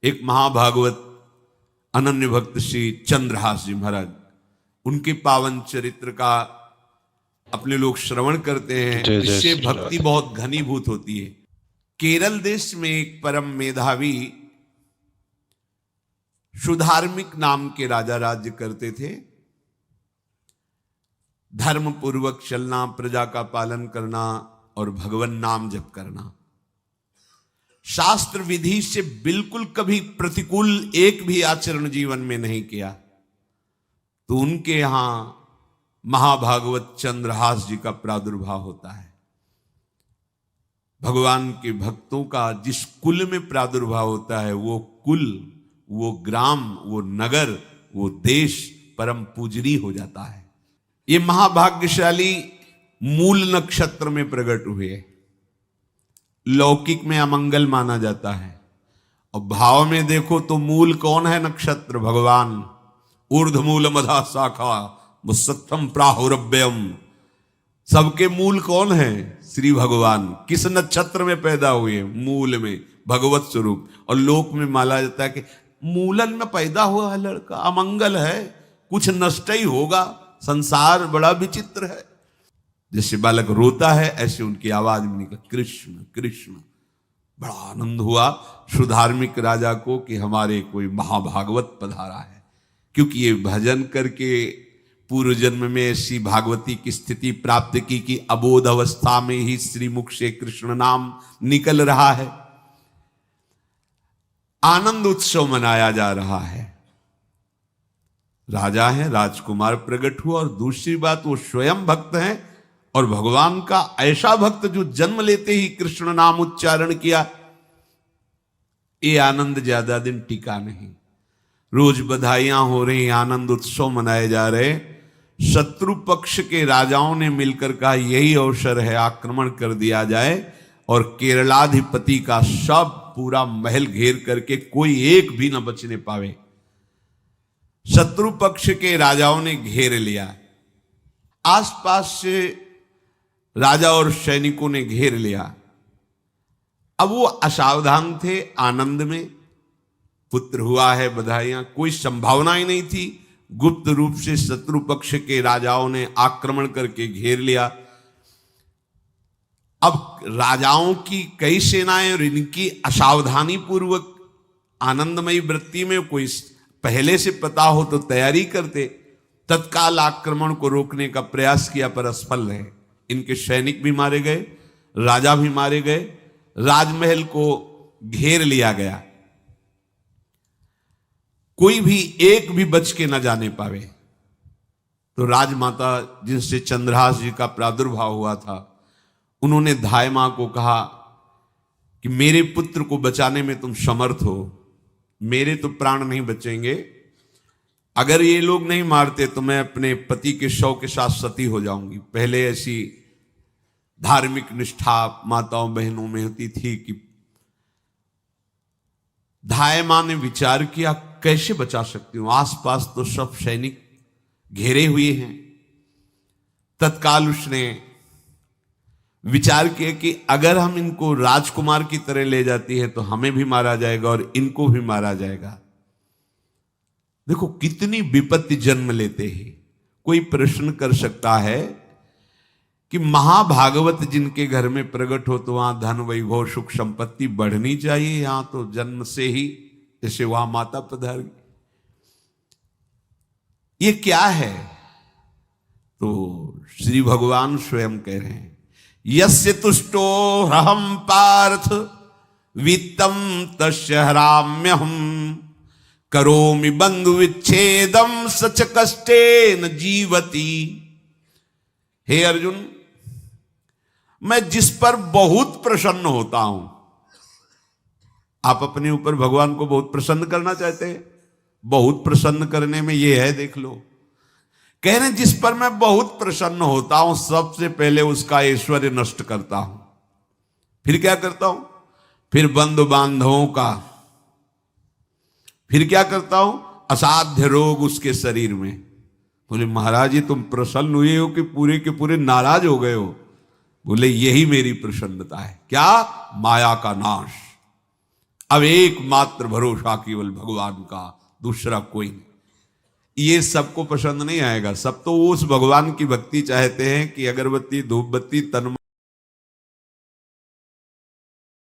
एक महाभागवत अनन्य भक्त श्री चंद्रहास जी महाराज, उनके पावन चरित्र का अपने लोग श्रवण करते हैं, इससे भक्ति बहुत घनीभूत होती है। केरल देश में एक परम मेधावी सुधार्मिक नाम के राजा राज्य करते थे। धर्म पूर्वक चलना, प्रजा का पालन करना और भगवान नाम जप करना, शास्त्र विधि से बिल्कुल कभी प्रतिकूल एक भी आचरण जीवन में नहीं किया। तो उनके यहां महाभागवत चंद्रहास जी का प्रादुर्भाव होता है। भगवान के भक्तों का जिस कुल में प्रादुर्भाव होता है, वो कुल, वो ग्राम, वो नगर, वो देश परम पूजनीय हो जाता है। ये महाभाग्यशाली मूल नक्षत्र में प्रकट हुए। लौकिक में अमंगल माना जाता है और भाव में देखो तो मूल कौन है? नक्षत्र भगवान। ऊर्ध्वमूल मधा शाखा मुसत्तम प्राहुरव्ययम। सबके मूल कौन है? श्री भगवान। किस नक्षत्र में पैदा हुए? मूल में, भगवत स्वरूप। और लोक में माना जाता है कि मूलन में पैदा हुआ है लड़का, अमंगल है, कुछ नष्ट ही होगा, संसार बड़ा विचित्र है। जैसे बालक रोता है ऐसे उनकी आवाज में निकला कृष्ण कृष्ण। बड़ा आनंद हुआ सुधार्मिक राजा को कि हमारे कोई महाभागवत पधारा है, क्योंकि ये भजन करके पूर्व जन्म में ऐसी भागवती की स्थिति प्राप्त की कि अबोध अवस्था में ही श्रीमुख से कृष्ण नाम निकल रहा है। आनंद उत्सव मनाया जा रहा है। राजा है, राजकुमार प्रकट हुआ, और दूसरी बात वो स्वयं भक्त हैं और भगवान का ऐसा भक्त जो जन्म लेते ही कृष्ण नाम उच्चारण किया। ये आनंद ज्यादा दिन टिका नहीं। रोज बधाइयां हो रही, आनंद उत्सव मनाए जा रहे। शत्रु पक्ष के राजाओं ने मिलकर कहा यही अवसर है, आक्रमण कर दिया जाए और केरलाधिपति का सब पूरा महल घेर करके कोई एक भी न बचने पावे। शत्रु पक्ष के राजाओं ने घेर लिया। आसपास से राजा और सैनिकों ने घेर लिया। अब वो असावधान थे, आनंद में पुत्र हुआ है, बधाइयां, कोई संभावना ही नहीं थी। गुप्त रूप से शत्रु पक्ष के राजाओं ने आक्रमण करके घेर लिया। अब राजाओं की कई सेनाएं और इनकी असावधानी पूर्वक आनंदमयी वृत्ति में कोई पहले से पता हो तो तैयारी करते, तत्काल आक्रमण को रोकने का प्रयास किया पर असफल रहे। इनके सैनिक भी मारे गए, राजा भी मारे गए, राजमहल को घेर लिया गया, कोई भी एक भी बच के न जाने पावे। तो राजमाता जिनसे चंद्रहास जी का प्रादुर्भाव हुआ था, उन्होंने धाय मां को कहा कि मेरे पुत्र को बचाने में तुम समर्थ हो, मेरे तो प्राण नहीं बचेंगे, अगर ये लोग नहीं मारते तो मैं अपने पति के शव के साथ सती हो जाऊंगी। पहले ऐसी धार्मिक निष्ठा माताओं बहनों में होती थी कि धाय मां ने विचार किया कैसे बचा सकती हूं, आसपास तो सब सैनिक घेरे हुए हैं। तत्काल उसने विचार किया कि अगर हम इनको राजकुमार की तरह ले जाती है तो हमें भी मारा जाएगा और इनको भी मारा जाएगा। देखो कितनी विपत्ति जन्म लेते हैं। कोई प्रश्न कर सकता है कि महाभागवत जिनके घर में प्रकट हो तो वहां धन वैभव सुख संपत्ति बढ़नी चाहिए, यहां तो जन्म से ही जैसे वहां माता पधार गई, ये क्या है? तो श्री भगवान स्वयं कह रहे हैं यस्य तुष्टो रहम पार्थ वित्तम तस्य हराम्यहम करोमि बंधु विच्छेदम सच कष्टेन जीवति। हे अर्जुन, मैं जिस पर बहुत प्रसन्न होता हूं, आप अपने ऊपर भगवान को बहुत प्रसन्न करना चाहते हैं, बहुत प्रसन्न करने में ये है, देख लो। कह रहे जिस पर मैं बहुत प्रसन्न होता हूं, सबसे पहले उसका ऐश्वर्य नष्ट करता हूं। फिर क्या करता हूं? फिर बंधु बांधवों का, फिर क्या करता हूं? असाध्य रोग उसके शरीर में। बोले महाराज जी तुम प्रसन्न हुए हो कि पूरे के पूरे नाराज हो गए हो? बोले यही मेरी प्रसन्नता है। क्या? माया का नाश। अब एकमात्र भरोसा केवल भगवान का, दूसरा कोई नहीं। ये सबको पसंद नहीं आएगा। सब तो उस भगवान की भक्ति चाहते हैं कि अगरबत्ती धूपबत्ती तन